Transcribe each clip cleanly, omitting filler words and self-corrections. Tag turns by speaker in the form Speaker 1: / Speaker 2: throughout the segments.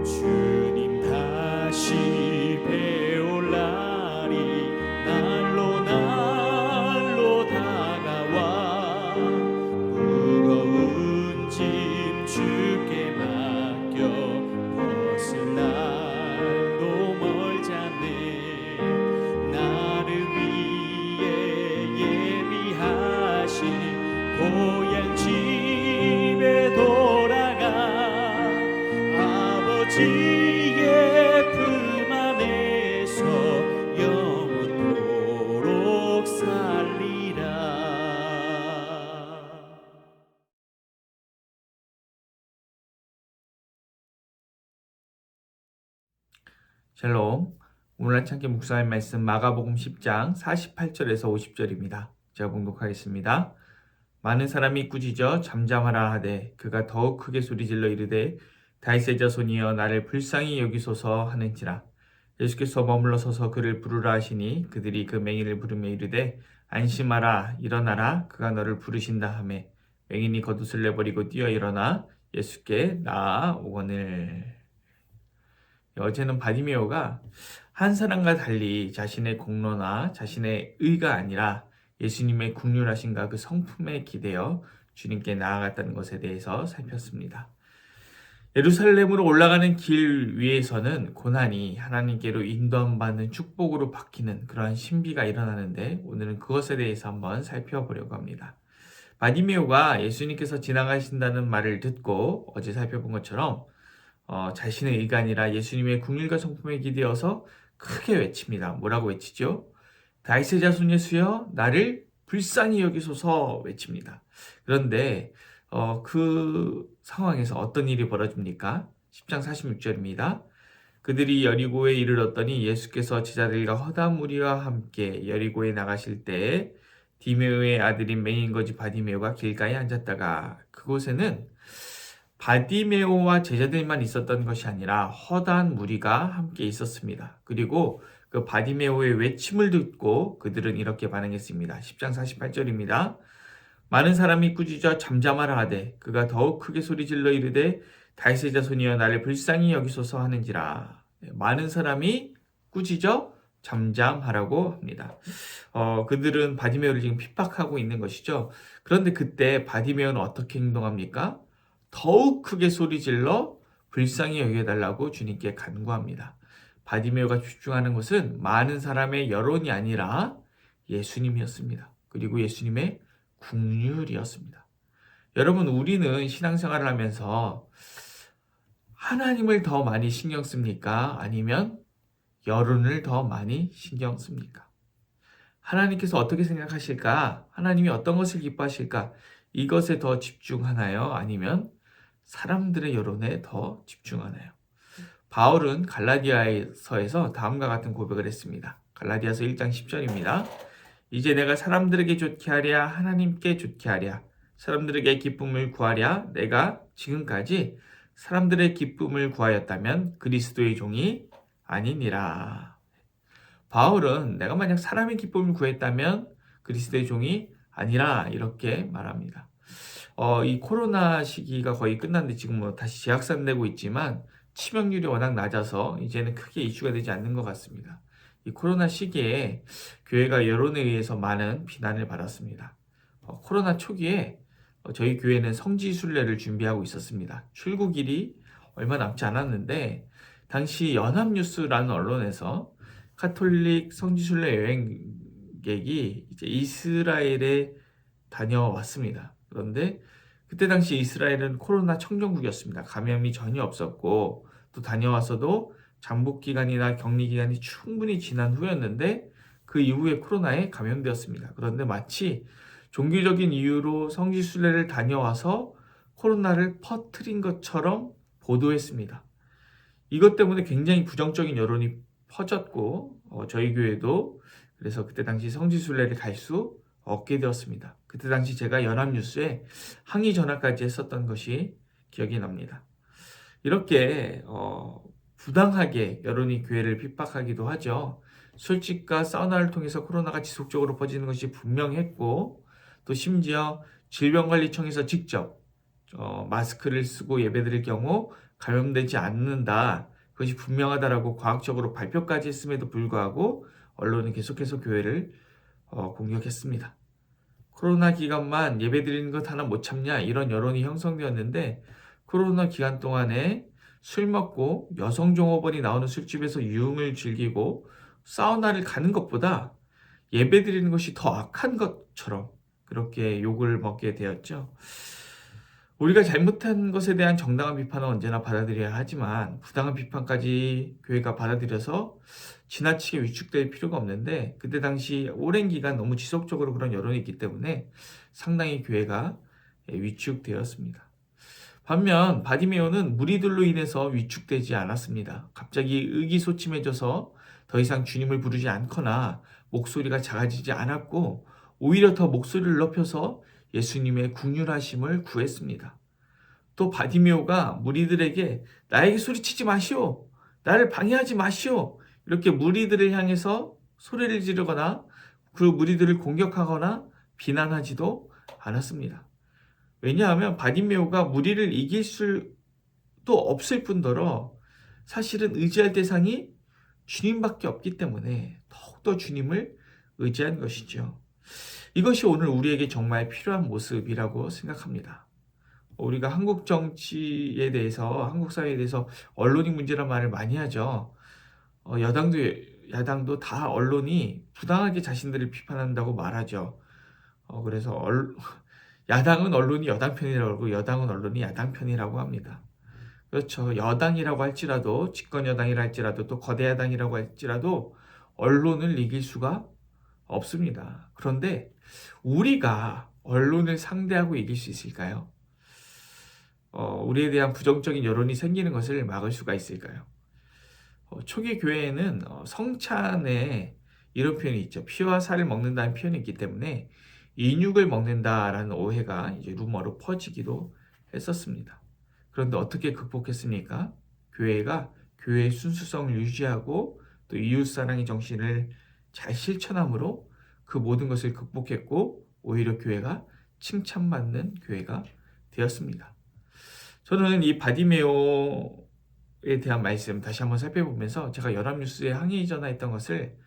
Speaker 1: 주님 다시 배울 날이 날로 날로 다가와 무거운 짐 주께 맡겨 벗을 날도 멀잖네. 나를 위해 예비하신 고향 집에 돌아가 아버지의 품 안에서 영원토록 살리라.
Speaker 2: 샬롬. 오늘 아침께 묵상할 말씀 마가복음 10장 48절에서 50절입니다. 제가 봉독하겠습니다. 많은 사람이 꾸짖어 잠잠하라 하되 그가 더욱 크게 소리질러 이르되 다윗의 자손이여 나를 불쌍히 여기소서 하는지라. 예수께서 머물러 서서 그를 부르라 하시니 그들이 그 맹인을 부르며 이르되 안심하라 일어나라 그가 너를 부르신다 하매 맹인이 겉옷을 내버리고 뛰어 일어나 예수께 나아오거늘. 어제는 바디메오가 한 사람과 달리 자신의 공로나 자신의 의가 아니라 예수님의 국률하신가 그 성품에 기대어 주님께 나아갔다는 것에 대해서 살폈습니다. 예루살렘으로 올라가는 길 위에서는 고난이 하나님께로 인도함 받는 축복으로 바뀌는 그러한 신비가 일어나는데 오늘은 그것에 대해서 한번 살펴보려고 합니다. 바디메오가 예수님께서 지나가신다는 말을 듣고 어제 살펴본 것처럼 자신의 의가 아니라 예수님의 국률과 성품에 기대어서 크게 외칩니다. 뭐라고 외치죠? 다윗의 자손 예수여 나를 불쌍히 여기소서 외칩니다. 그런데 그 상황에서 어떤 일이 벌어집니까? 10장 46절입니다. 그들이 여리고에 이르렀더니 예수께서 제자들과 허다한 무리와 함께 여리고에 나가실 때에 디메오의 아들인 맹인거지 바디메오가 길가에 앉았다가 그곳에는 바디메오와 제자들만 있었던 것이 아니라 허다한 무리가 함께 있었습니다. 그리고 그 바디메오의 외침을 듣고 그들은 이렇게 반응했습니다. 10장 48절입니다. 많은 사람이 꾸짖어 잠잠하라 하되 그가 더욱 크게 소리질러 이르되 다윗의 자손이여 나를 불쌍히 여기소서 하는지라. 많은 사람이 꾸짖어 잠잠하라고 합니다. 그들은 바디메오를 지금 핍박하고 있는 것이죠. 그런데 그때 바디메오는 어떻게 행동합니까? 더욱 크게 소리질러 불쌍히 여겨달라고 주님께 간구합니다. 바디메오가 집중하는 것은 많은 사람의 여론이 아니라 예수님이었습니다. 그리고 예수님의 국률이었습니다. 여러분, 우리는 신앙생활을 하면서 하나님을 더 많이 신경 씁니까? 아니면 여론을 더 많이 신경 씁니까? 하나님께서 어떻게 생각하실까? 하나님이 어떤 것을 기뻐하실까? 이것에 더 집중하나요? 아니면 사람들의 여론에 더 집중하나요? 바울은 갈라디아서에서 다음과 같은 고백을 했습니다. 갈라디아서 1장 10절입니다. 이제 내가 사람들에게 좋게 하랴 하나님께 좋게 하랴 사람들에게 기쁨을 구하랴 내가 지금까지 사람들의 기쁨을 구하였다면 그리스도의 종이 아니니라. 바울은 내가 만약 사람의 기쁨을 구했다면 그리스도의 종이 아니라 이렇게 말합니다. 이 코로나 시기가 거의 끝났는데 지금 뭐 다시 재확산되고 있지만 치명률이 워낙 낮아서 이제는 크게 이슈가 되지 않는 것 같습니다. 이 코로나 시기에 교회가 여론에 의해서 많은 비난을 받았습니다. 코로나 초기에 저희 교회는 성지순례를 준비하고 있었습니다. 출국일이 얼마 남지 않았는데 당시 연합뉴스라는 언론에서 카톨릭 성지순례 여행객이 이제 이스라엘에 다녀왔습니다. 그런데 그때 당시 이스라엘은 코로나 청정국이었습니다. 감염이 전혀 없었고 또 다녀와서도 잠복기간이나 격리기간이 충분히 지난 후였는데 그 이후에 코로나에 감염되었습니다. 그런데 마치 종교적인 이유로 성지순례를 다녀와서 코로나를 퍼뜨린 것처럼 보도했습니다. 이것 때문에 굉장히 부정적인 여론이 퍼졌고 저희 교회도 그래서 그때 당시 성지순례를 갈 수 없게 되었습니다. 그때 당시 제가 연합뉴스에 항의 전화까지 했었던 것이 기억이 납니다. 이렇게 부당하게 여론이 교회를 핍박하기도 하죠. 술집과 사우나를 통해서 코로나가 지속적으로 퍼지는 것이 분명했고 또 심지어 질병관리청에서 직접 마스크를 쓰고 예배드릴 경우 감염되지 않는다. 그것이 분명하다라고 과학적으로 발표까지 했음에도 불구하고 언론은 계속해서 교회를 공격했습니다. 코로나 기간만 예배드리는 것 하나 못 참냐 이런 여론이 형성되었는데 코로나 기간 동안에 술 먹고 여성 종업원이 나오는 술집에서 유흥을 즐기고 사우나를 가는 것보다 예배드리는 것이 더 악한 것처럼 그렇게 욕을 먹게 되었죠. 우리가 잘못한 것에 대한 정당한 비판은 언제나 받아들여야 하지만 부당한 비판까지 교회가 받아들여서 지나치게 위축될 필요가 없는데 그때 당시 오랜 기간 너무 지속적으로 그런 여론이 있기 때문에 상당히 교회가 위축되었습니다. 반면 바디메오는 무리들로 인해서 위축되지 않았습니다. 갑자기 의기소침해져서 더 이상 주님을 부르지 않거나 목소리가 작아지지 않았고 오히려 더 목소리를 높여서 예수님의 긍휼하심을 구했습니다. 또 바디메오가 무리들에게 나에게 소리치지 마시오. 나를 방해하지 마시오. 이렇게 무리들을 향해서 소리를 지르거나 그 무리들을 공격하거나 비난하지도 않았습니다. 왜냐하면 바디메오가 무리를 이길 수도 없을 뿐더러 사실은 의지할 대상이 주님밖에 없기 때문에 더욱더 주님을 의지한 것이죠. 이것이 오늘 우리에게 정말 필요한 모습이라고 생각합니다. 우리가 한국 정치에 대해서, 한국 사회에 대해서 언론이 문제란 말을 많이 하죠. 여당도 야당도 다 언론이 부당하게 자신들을 비판한다고 말하죠. 그래서 야당은 언론이 여당 편이라고 하고 여당은 언론이 야당 편이라고 합니다. 그렇죠. 여당이라고 할지라도 집권 여당이라 할지라도 또 거대 야당이라고 할지라도 언론을 이길 수가 없습니다. 그런데 우리가 언론을 상대하고 이길 수 있을까요? 우리에 대한 부정적인 여론이 생기는 것을 막을 수가 있을까요? 초기 교회에는 성찬에 이런 표현이 있죠. 피와 살을 먹는다는 표현이 있기 때문에 인육을 먹는다라는 오해가 이제 루머로 퍼지기도 했었습니다. 그런데 어떻게 극복했습니까? 교회가 교회의 순수성을 유지하고 또 이웃사랑의 정신을 잘 실천함으로 그 모든 것을 극복했고 오히려 교회가 칭찬받는 교회가 되었습니다. 저는 이 바디메오에 대한 말씀 다시 한번 살펴보면서 제가 연합뉴스에 항의 전화했던 것을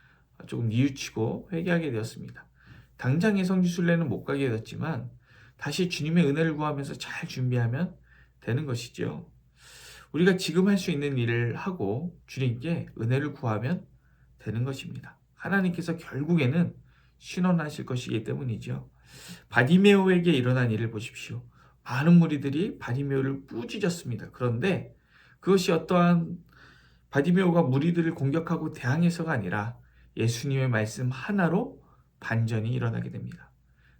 Speaker 2: 조금 뉘우치고 회개하게 되었습니다. 당장의 성지순례는 못 가게 되었지만 다시 주님의 은혜를 구하면서 잘 준비하면 되는 것이죠. 우리가 지금 할 수 있는 일을 하고 주님께 은혜를 구하면 되는 것입니다. 하나님께서 결국에는 신원하실 것이기 때문이죠. 바디메오에게 일어난 일을 보십시오. 많은 무리들이 바디메오를 꾸짖었습니다. 그런데 그것이 어떠한 바디메오가 무리들을 공격하고 대항해서가 아니라 예수님의 말씀 하나로 반전이 일어나게 됩니다.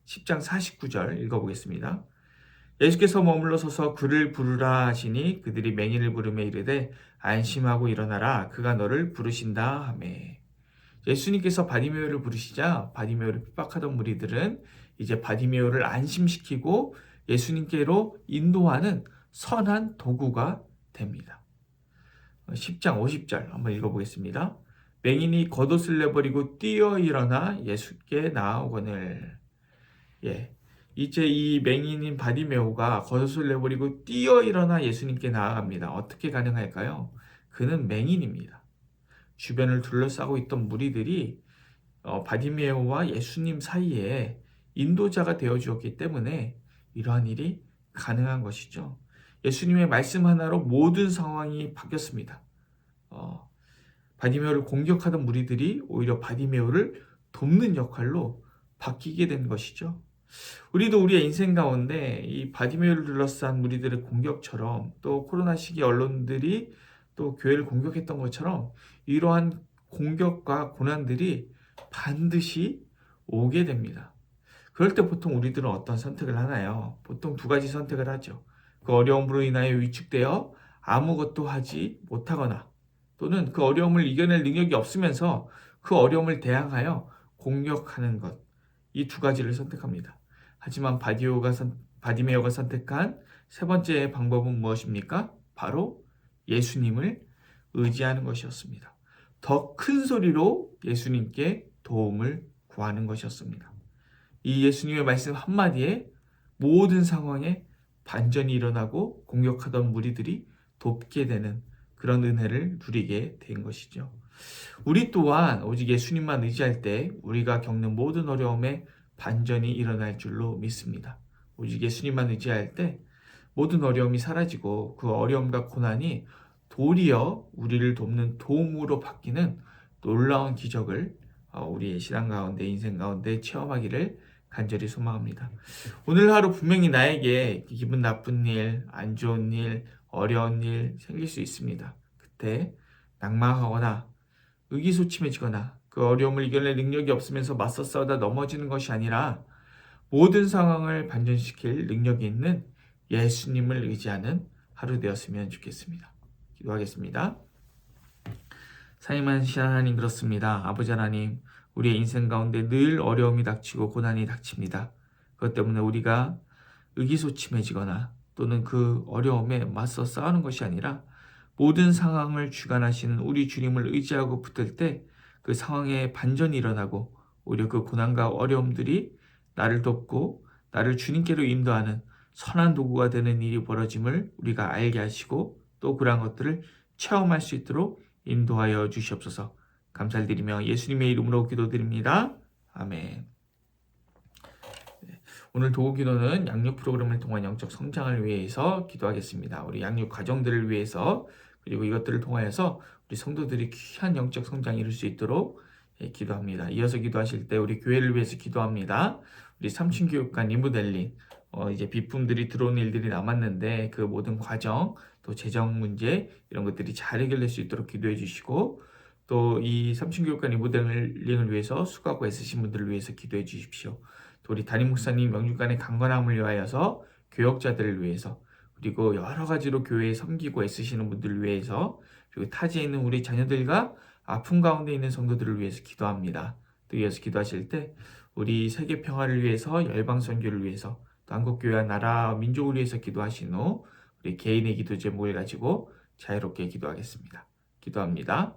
Speaker 2: 10장 49절 읽어보겠습니다. 예수께서 머물러 서서 그를 부르라 하시니 그들이 맹인을 부르며 이르되 안심하고 일어나라 그가 너를 부르신다 하매. 예수님께서 바디메오를 부르시자 바디메오를 핍박하던 무리들은 이제 바디메오를 안심시키고 예수님께로 인도하는 선한 도구가 됩니다. 10장 50절 한번 읽어보겠습니다. 맹인이 겉옷을 내버리고 뛰어 일어나 예수께 나아오거늘. 이제 이 맹인인 바디메오가 겉옷을 내버리고 뛰어 일어나 예수님께 나아갑니다. 어떻게 가능할까요? 그는 맹인입니다. 주변을 둘러싸고 있던 무리들이 바디메오와 예수님 사이에 인도자가 되어 주었기 때문에 이러한 일이 가능한 것이죠. 예수님의 말씀 하나로 모든 상황이 바뀌었습니다. 바디메오를 공격하던 무리들이 오히려 바디메오를 돕는 역할로 바뀌게 된 것이죠. 우리도 우리의 인생 가운데 이 바디메오를 둘러싼 무리들의 공격처럼 또 코로나 시기 언론들이 또 교회를 공격했던 것처럼 이러한 공격과 고난들이 반드시 오게 됩니다. 그럴 때 보통 우리들은 어떤 선택을 하나요? 보통 두 가지 선택을 하죠. 그 어려움으로 인하여 위축되어 아무것도 하지 못하거나 또는 그 어려움을 이겨낼 능력이 없으면서 그 어려움을 대항하여 공격하는 것. 이 두 가지를 선택합니다. 하지만 바디메오가 선택한 세 번째 방법은 무엇입니까? 바로 예수님을 의지하는 것이었습니다. 더 큰 소리로 예수님께 도움을 구하는 것이었습니다. 이 예수님의 말씀 한마디에 모든 상황에 반전이 일어나고 공격하던 무리들이 돕게 되는 그런 은혜를 누리게 된 것이죠. 우리 또한 오직 예수님만 의지할 때 우리가 겪는 모든 어려움에 반전이 일어날 줄로 믿습니다. 오직 예수님만 의지할 때 모든 어려움이 사라지고 그 어려움과 고난이 도리어 우리를 돕는 도움으로 바뀌는 놀라운 기적을 우리의 신앙 가운데 인생 가운데 체험하기를 간절히 소망합니다. 오늘 하루 분명히 나에게 기분 나쁜 일, 안 좋은 일, 어려운 일 생길 수 있습니다. 그때 낙망하거나 의기소침해지거나 그 어려움을 이겨낼 능력이 없으면서 맞서 싸우다 넘어지는 것이 아니라 모든 상황을 반전시킬 능력이 있는 예수님을 의지하는 하루 되었으면 좋겠습니다. 기도하겠습니다. 사랑하신 하나님, 그렇습니다. 아버지 하나님, 우리의 인생 가운데 늘 어려움이 닥치고 고난이 닥칩니다. 그것 때문에 우리가 의기소침해지거나 또는 그 어려움에 맞서 싸우는 것이 아니라 모든 상황을 주관하시는 우리 주님을 의지하고 붙을 때 그 상황에 반전이 일어나고 오히려 그 고난과 어려움들이 나를 돕고 나를 주님께로 인도하는 선한 도구가 되는 일이 벌어짐을 우리가 알게 하시고 또 그러한 것들을 체험할 수 있도록 인도하여 주시옵소서. 감사를 드리며 예수님의 이름으로 기도드립니다. 아멘. 오늘 도구 기도는 양육 프로그램을 통한 영적 성장을 위해서 기도하겠습니다. 우리 양육 가정들을 위해서 그리고 이것들을 통하여서 우리 성도들이 귀한 영적 성장을 이룰 수 있도록 기도합니다. 이어서 기도하실 때 우리 교회를 위해서 기도합니다. 우리 삼층교육관 리모델링 이제 비품들이 들어오는 일들이 남았는데 그 모든 과정 또 재정 문제 이런 것들이 잘 해결될 수 있도록 기도해 주시고 또 이 삼층교육관 리모델링을 위해서 수고하고 애쓰신 분들을 위해서 기도해 주십시오. 또 우리 담임 목사님 영육간의 강건함을 위하여서 교역자들을 위해서 그리고 여러 가지로 교회에 섬기고 애쓰시는 분들을 위해서 그리고 타지에 있는 우리 자녀들과 아픔 가운데 있는 성도들을 위해서 기도합니다. 또 이어서 기도하실 때 우리 세계 평화를 위해서 열방 선교를 위해서 또 한국교회와 나라 민족을 위해서 기도하신 후 우리 개인의 기도 제목을 가지고 자유롭게 기도하겠습니다. 기도합니다.